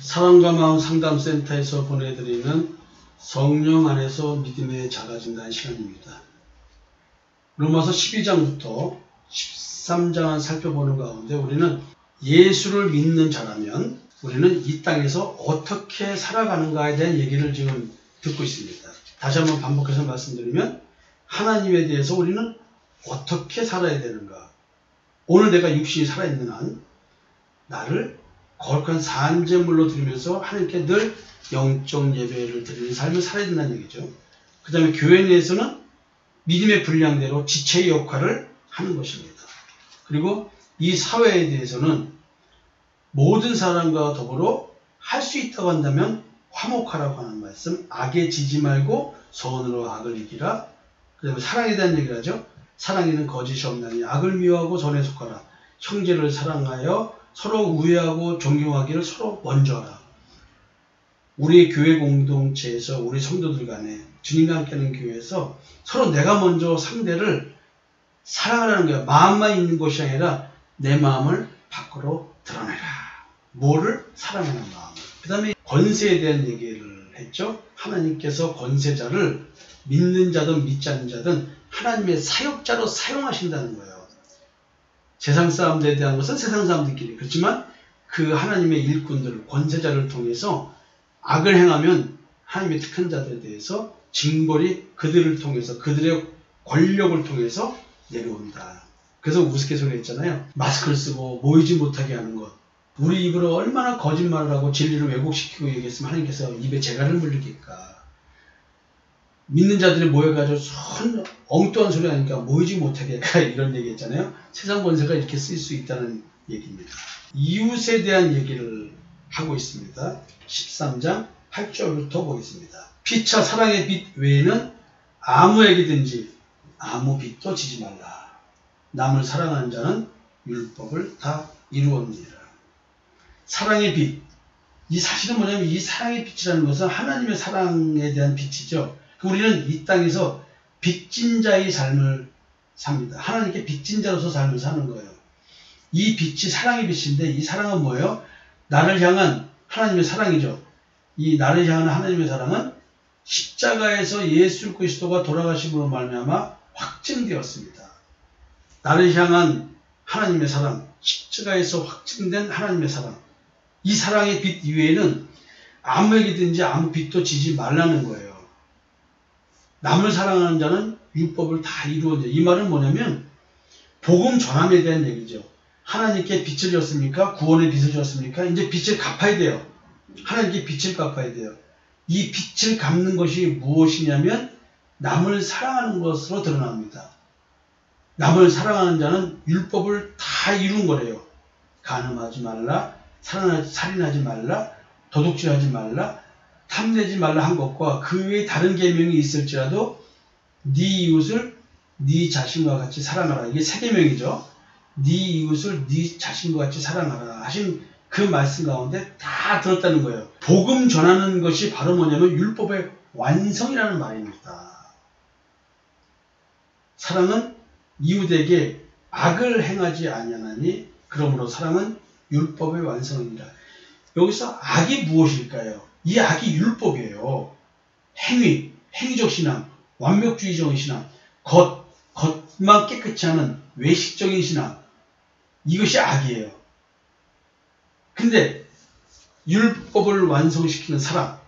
사랑과 마음 상담센터에서 보내드리는 성령 안에서 믿음의 작아진다는 시간입니다. 로마서 12장부터 13장을 살펴보는 가운데 우리는 예수를 믿는 자라면 우리는 이 땅에서 어떻게 살아가는가에 대한 얘기를 지금 듣고 있습니다. 다시 한번 반복해서 말씀드리면 하나님에 대해서 우리는 어떻게 살아야 되는가. 오늘 내가 육신이 살아있는 한 나를 거룩한 산제물로 드리면서 하나님께 늘 영적 예배를 드리는 삶을 살아야 된다는 얘기죠. 그 다음에 교회 내에서는 믿음의 분량대로 지체의 역할을 하는 것입니다. 그리고 이 사회에 대해서는 모든 사람과 더불어 할 수 있다고 한다면 화목하라고 하는 말씀, 악에 지지 말고 선으로 악을 이기라. 그 다음에 사랑에 대한 얘기를 하죠. 사랑에는 거짓이 없나니 악을 미워하고 선에 속하라. 형제를 사랑하여 서로 우애하고 존경하기를 서로 먼저 하라. 우리 교회 공동체에서 우리 성도들 간에 주님과 함께하는 교회에서 서로 내가 먼저 상대를 사랑하라는 거야. 마음만 있는 것이 아니라 내 마음을 밖으로 드러내라. 뭐를? 사랑하는 마음을. 그 다음에 권세에 대한 얘기를 했죠. 하나님께서 권세자를 믿는 자든 믿지 않는 자든 하나님의 사역자로 사용하신다는 거예요. 세상 사람들에 대한 것은 세상 사람들끼리. 그렇지만 그 하나님의 일꾼들, 권세자를 통해서 악을 행하면 하나님의 택한 자들에 대해서 징벌이 그들을 통해서, 그들의 권력을 통해서 내려온다. 그래서 우스갯소리 했잖아요. 마스크를 쓰고 모이지 못하게 하는 것. 우리 입으로 얼마나 거짓말을 하고 진리를 왜곡시키고 얘기했으면 하나님께서 입에 재갈을 물리겠까. 믿는 자들이 모여가지고 엉뚱한 소리 하니까 모이지 못하게 할까 이런 얘기 했잖아요. 세상 권세가 이렇게 쓰일 수 있다는 얘기입니다. 이웃에 대한 얘기를 하고 있습니다. 13장 8절부터 보겠습니다. 피차 사랑의 빛 외에는 아무에게든지 아무 빛도 지지 말라. 남을 사랑하는 자는 율법을 다 이루었느니라. 사랑의 빛. 이 사실은 뭐냐면 이 사랑의 빛이라는 것은 하나님의 사랑에 대한 빛이죠. 우리는 이 땅에서 빚진 자의 삶을 삽니다. 하나님께 빚진 자로서 삶을 사는 거예요. 이 빛이 사랑의 빛인데 이 사랑은 뭐예요? 나를 향한 하나님의 사랑이죠. 이 나를 향한 하나님의 사랑은 십자가에서 예수 그리스도가 돌아가심으로 말미암아 확증되었습니다. 나를 향한 하나님의 사랑, 십자가에서 확증된 하나님의 사랑. 이 사랑의 빛 이외에는 아무에게든지 아무 빛도 지지 말라는 거예요. 남을 사랑하는 자는 율법을 다 이루었는데 이 말은 뭐냐면 복음 전함에 대한 얘기죠. 하나님께 빛을 줬습니까? 구원의 빛을 줬습니까? 이제 빛을 갚아야 돼요. 하나님께 빛을 갚아야 돼요. 이 빛을 갚는 것이 무엇이냐면 남을 사랑하는 것으로 드러납니다. 남을 사랑하는 자는 율법을 다 이룬 거래요. 간음하지 말라, 살인하지 말라, 도둑질하지 말라, 탐내지 말라 한 것과 그 외에 다른 계명이 있을지라도 네 이웃을 네 자신과 같이 사랑하라. 이게 세 계명이죠. 네 이웃을 네 자신과 같이 사랑하라 하신 그 말씀 가운데 다 들었다는 거예요. 복음 전하는 것이 바로 뭐냐면 율법의 완성이라는 말입니다. 사랑은 이웃에게 악을 행하지 아니하나니 그러므로 사랑은 율법의 완성이니라. 여기서 악이 무엇일까요? 이 악이 율법이에요. 행위적 신앙, 완벽주의적인 신앙, 겉만 깨끗이 하는 외식적인 신앙. 이것이 악이에요. 근데 율법을 완성시키는 사랑.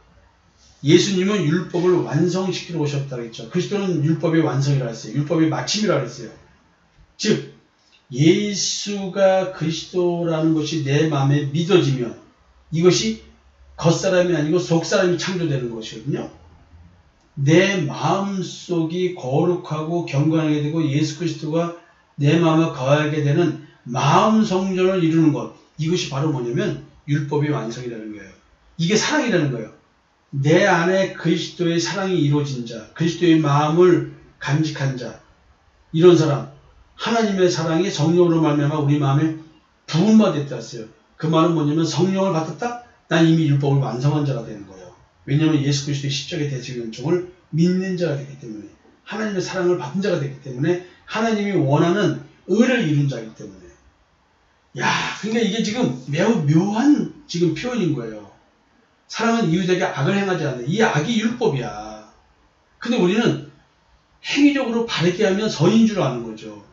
예수님은 율법을 완성시키러 오셨다고 했죠. 그리스도는 율법의 완성이라고 했어요. 율법의 마침이라고 했어요. 즉 예수가 그리스도라는 것이 내 마음에 믿어지면 이것이 겉사람이 아니고 속사람이 창조되는 것이거든요. 내 마음속이 거룩하고 경건하게 되고 예수 그리스도가 내 마음에 거하게 되는 마음 성전을 이루는 것. 이것이 바로 뭐냐면 율법의 완성이라는 거예요. 이게 사랑이라는 거예요. 내 안에 그리스도의 사랑이 이루어진 자, 그리스도의 마음을 간직한 자, 이런 사람, 하나님의 사랑이 성령으로 말미암아 우리 마음에 부음바 됐다 했어요. 그 말은 뭐냐면 성령을 받았다? 난 이미 율법을 완성한 자가 되는 거예요. 왜냐하면 예수 그리스도의 십자가의 대속연종을 믿는 자가 되기 때문에, 하나님의 사랑을 받은 자가 되기 때문에, 하나님이 원하는 의를 이룬 자이기 때문에. 야, 그러니까 이게 지금 매우 묘한 지금 표현인 거예요. 사랑은 이웃에게 악을 행하지 않는다. 이 악이 율법이야. 근데 우리는 행위적으로 바르게 하면 선인 줄 아는 거죠.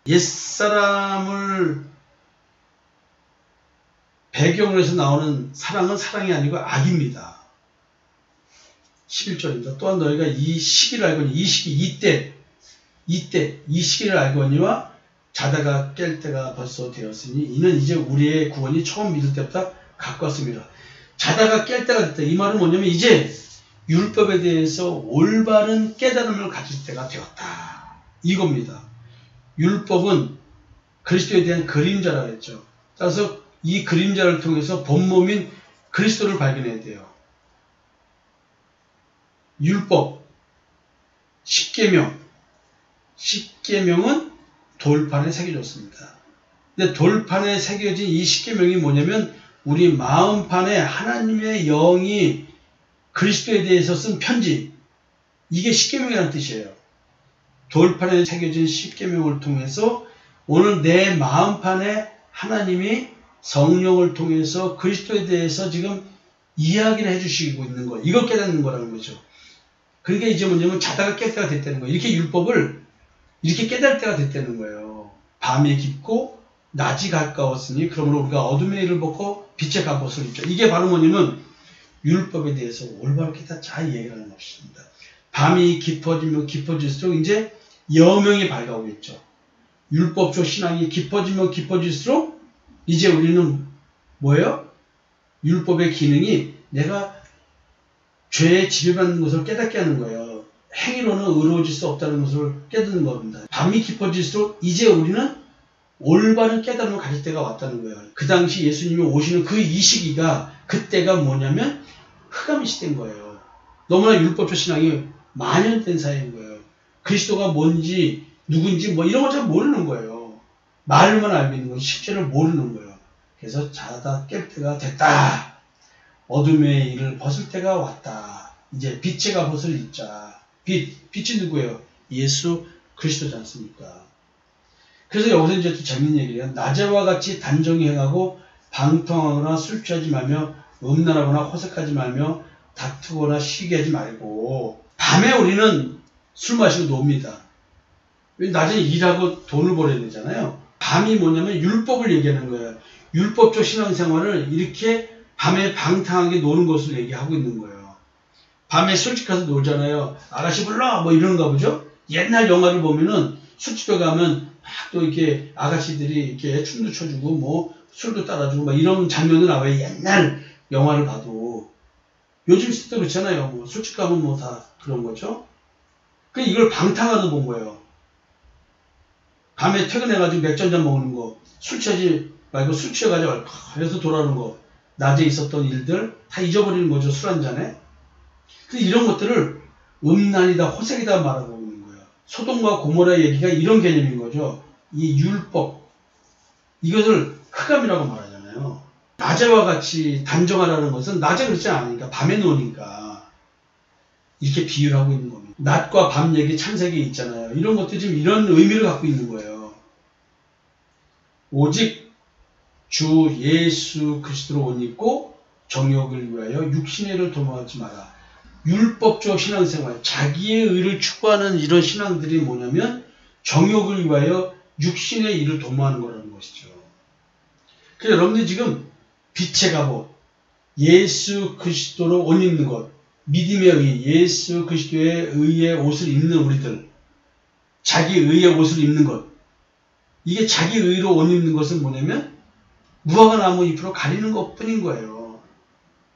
옛사람을 배경으로 해서 나오는 사랑은 사랑이 아니고 악입니다. 11절입니다. 또한 너희가 이 시기를 알거니, 이 시기, 이 시기를 알거니와 자다가 깰 때가 벌써 되었으니 이는 이제 우리의 구원이 처음 믿을 때보다 가까웠습니다. 자다가 깰 때가 됐다. 이 말은 뭐냐면 이제 율법에 대해서 올바른 깨달음을 가질 때가 되었다. 이겁니다. 율법은 그리스도에 대한 그림자라고 했죠. 따라서 이 그림자를 통해서 본몸인 그리스도를 발견해야 돼요. 율법, 십계명은 돌판에 새겨졌습니다. 근데 돌판에 새겨진 이 십계명이 뭐냐면 우리 마음판에 하나님의 영이 그리스도에 대해서 쓴 편지, 이게 십계명이라는 뜻이에요. 돌판에 새겨진 십계명을 통해서 오늘 내 마음판에 하나님이 성령을 통해서 그리스도에 대해서 지금 이야기를 해주시고 있는 거예요. 이걸 깨닫는 거라는 거죠. 그러니까 이제 뭐냐면 자다가 깰 때가 됐다는 거예요. 이렇게 율법을 이렇게 깨달을 때가 됐다는 거예요. 밤이 깊고 낮이 가까웠으니 그러므로 우리가 어둠의 일을 벗고 빛의 갑옷을 입자. 이게 바로 뭐냐면 율법에 대해서 올바로 깨닫자 이 얘기를 하는 것입니다. 밤이 깊어지면 깊어질수록 이제 여명이 밝아오겠죠. 율법적 신앙이 깊어지면 깊어질수록 이제 우리는 뭐예요? 율법의 기능이 내가 죄에 지배받는 것을 깨닫게 하는 거예요. 행위로는 의로워질 수 없다는 것을 깨닫는 겁니다. 밤이 깊어질수록 이제 우리는 올바른 깨달음을 가질 때가 왔다는 거예요. 그 당시 예수님이 오시는 그 이 시기가 그때가 뭐냐면 흑암 시대인 거예요. 너무나 율법적 신앙이 만연된 사이인 거예요. 그리스도가 뭔지 누군지 뭐 이런 거 잘 모르는 거예요. 말로만 알고 있는 거예요. 실제를 모르는 거예요. 그래서 자다 깰 때가 됐다. 어둠의 일을 벗을 때가 왔다. 이제 빛의 갑옷을 입자. 빛이 누구예요? 예수 그리스도지 않습니까? 그래서 여기서 이제 또 재밌는 얘기예요. 낮에와 같이 단정히 행하고 방탕하거나 술 취하지 말며 음란하거나 호색하지 말며 다투거나 시기하지 말고. 밤에 우리는 술 마시고 놉니다. 낮에 일하고 돈을 벌어야 되잖아요. 밤이 뭐냐면 율법을 얘기하는 거예요. 율법적 신앙생활을 이렇게 밤에 방탕하게 노는 것을 얘기하고 있는 거예요. 밤에 술집 가서 놀잖아요. 아가씨 불러 뭐 이런가 보죠. 옛날 영화를 보면은 술집에 가면 막 또 이렇게 아가씨들이 이렇게 춤도 춰주고 뭐 술도 따라주고 막 이런 장면도 나와요. 옛날 영화를 봐도. 요즘 시대도 그렇잖아요. 뭐 술집 가면 뭐 다 그런 거죠. 그 이걸 방탕하다 본 거예요. 밤에 퇴근해가지고 맥주 한잔 먹는 거, 술 취하지 말고 술 취해가지고 그래서 돌아오는 거, 낮에 있었던 일들 다 잊어버리는 거죠. 술 한잔에. 근데 이런 것들을 음란이다, 호색이다 말하고 있는 거예요. 소돔과 고모라 얘기가 이런 개념인 거죠. 이 율법, 이것을 흑암이라고 말하잖아요. 낮에와 같이 단정하라는 것은 낮에 그렇지 않으니까 밤에 노니까 이렇게 비유를 하고 있는 겁니다. 낮과 밤 얘기 창세기에 있잖아요. 이런 것도 지금 이런 의미를 갖고 있는 거예요. 오직 주 예수 그리스도로 옷 입고 정욕을 위하여 육신의 일을 도모하지 마라. 율법적 신앙생활, 자기의 의를 추구하는 이런 신앙들이 뭐냐면 정욕을 위하여 육신의 일을 도모하는 거라는 것이죠. 그래서 여러분들이 지금 빛의 갑옷, 예수 그리스도로 옷 입는 것, 믿음의 의, 예수 그리스도의 의의 옷을 입는 우리들, 자기 의의 옷을 입는 것, 이게 자기 의로 옷 입는 것은 뭐냐면 무화과 나무 잎으로 가리는 것 뿐인 거예요.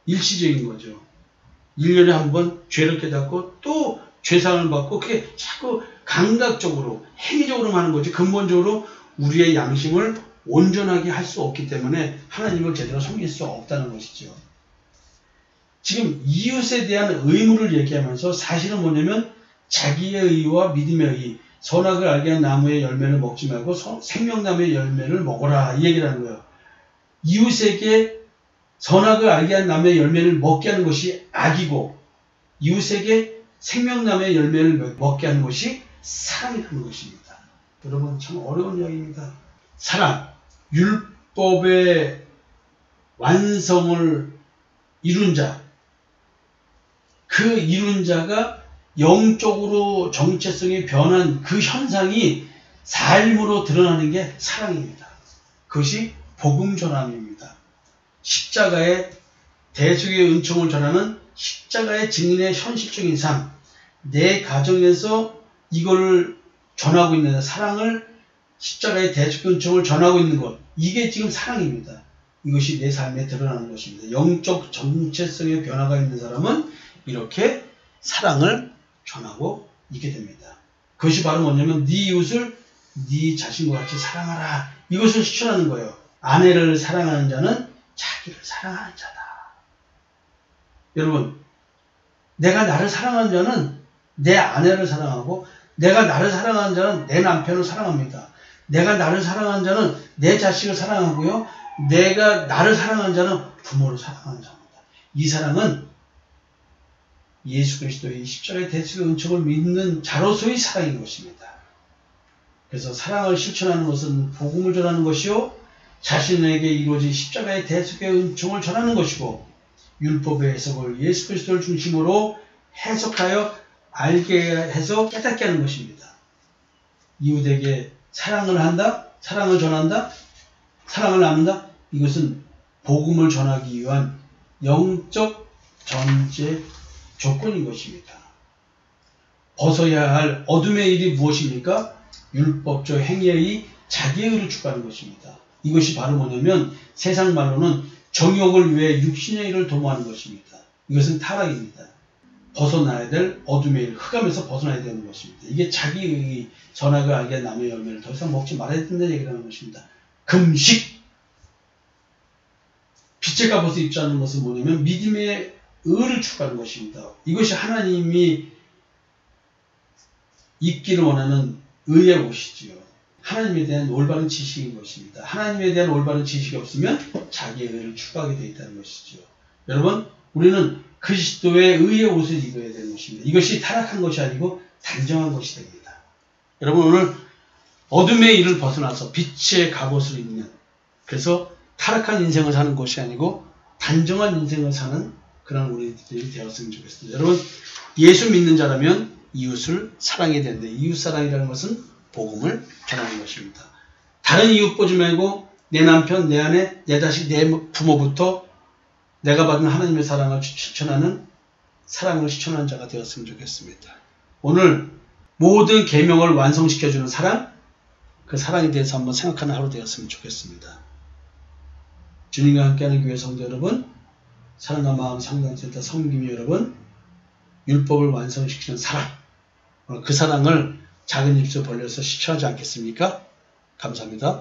일시적인 거죠. 1년에 한 번 죄를 깨닫고 또 죄상을 받고 그게 자꾸 감각적으로 행위적으로 하는 거지 근본적으로 우리의 양심을 온전하게 할 수 없기 때문에 하나님을 제대로 섬길 수 없다는 것이죠. 지금 이웃에 대한 의무를 얘기하면서 사실은 뭐냐면 자기의 의와 믿음의 의, 선악을 알게 한 나무의 열매를 먹지 말고 생명나무의 열매를 먹어라 이 얘기를 하는 거예요. 이웃에게 선악을 알게 한 나무의 열매를 먹게 하는 것이 악이고 이웃에게 생명나무의 열매를 먹게 하는 것이 사랑이라는 것입니다. 여러분 참 어려운 이야기입니다. 사랑, 율법의 완성을 이룬 자, 그 이룬 자가 영적으로 정체성이 변한 그 현상이 삶으로 드러나는 게 사랑입니다. 그것이 복음 전함입니다. 십자가의 대속의 은총을 전하는 십자가의 증인의 현실적인 삶, 내 가정에서 이거를 전하고 있는 사랑을, 십자가의 대속의 은총을 전하고 있는 것, 이게 지금 사랑입니다. 이것이 내 삶에 드러나는 것입니다. 영적 정체성의 변화가 있는 사람은 이렇게 사랑을 전하고 있게 됩니다. 그것이 바로 뭐냐면 네 이웃을 네 자신과 같이 사랑하라. 이것을 실천하는 거예요. 아내를 사랑하는 자는 자기를 사랑하는 자다. 여러분, 내가 나를 사랑하는 자는 내 아내를 사랑하고, 내가 나를 사랑하는 자는 내 남편을 사랑합니다. 내가 나를 사랑하는 자는 내 자식을 사랑하고요. 내가 나를 사랑하는 자는 부모를 사랑하는 자입니다. 이 사랑은 예수 그리스도의 십자가의 대속의 은총을 믿는 자로서의 사랑인 것입니다. 그래서 사랑을 실천하는 것은 복음을 전하는 것이요, 자신에게 이루어진 십자가의 대속의 은총을 전하는 것이고, 율법의 해석을 예수 그리스도를 중심으로 해석하여 알게 해서 깨닫게 하는 것입니다. 이웃에게 사랑을 한다, 사랑을 전한다, 사랑을 나눈다. 이것은 복음을 전하기 위한 영적 전제 조건인 것입니다. 벗어야 할 어둠의 일이 무엇입니까? 율법적 행위의 자기의 의를 추구하는 것입니다. 이것이 바로 뭐냐면 세상 말로는 정욕을 위해 육신의 일을 도모하는 것입니다. 이것은 타락입니다. 벗어나야 될 어둠의 일, 흑암에서 벗어나야 되는 것입니다. 이게 자기의 선악을 알게 남의 열매를 더 이상 먹지 말아야 된다는 얘기를 하는 것입니다. 금식! 빛의 갑옷을 입지 않는 것은 뭐냐면 믿음의 의를 추구하는 것입니다. 이것이 하나님이 입기를 원하는 의의 옷이지요. 하나님에 대한 올바른 지식인 것입니다. 하나님에 대한 올바른 지식이 없으면 자기의 의를 추구하게 되어 있다는 것이죠. 여러분, 우리는 그리스도의 의의 옷을 입어야 되는 것입니다. 이것이 타락한 것이 아니고 단정한 것이 됩니다. 여러분, 오늘 어둠의 일을 벗어나서 빛의 갑옷을 입는, 그래서 타락한 인생을 사는 것이 아니고 단정한 인생을 사는 그런 우리들이 되었으면 좋겠습니다. 여러분, 예수 믿는 자라면 이웃을 사랑해야 되는데, 이웃사랑이라는 것은 복음을 전하는 것입니다. 다른 이웃 보지 말고 내 남편, 내 아내, 내 자식, 내 부모부터 내가 받은 하나님의 사랑을 실천하는, 사랑을 실천하는 자가 되었으면 좋겠습니다. 오늘 모든 계명을 완성시켜주는 사랑, 그 사랑에 대해서 한번 생각하는 하루 되었으면 좋겠습니다. 주님과 함께하는 교회 성도 여러분, 사랑과 마음 상담센터 성김이 여러분, 율법을 완성시키는 사랑, 그 사랑을 작은 입술 벌려서 실천하지 않겠습니까? 감사합니다.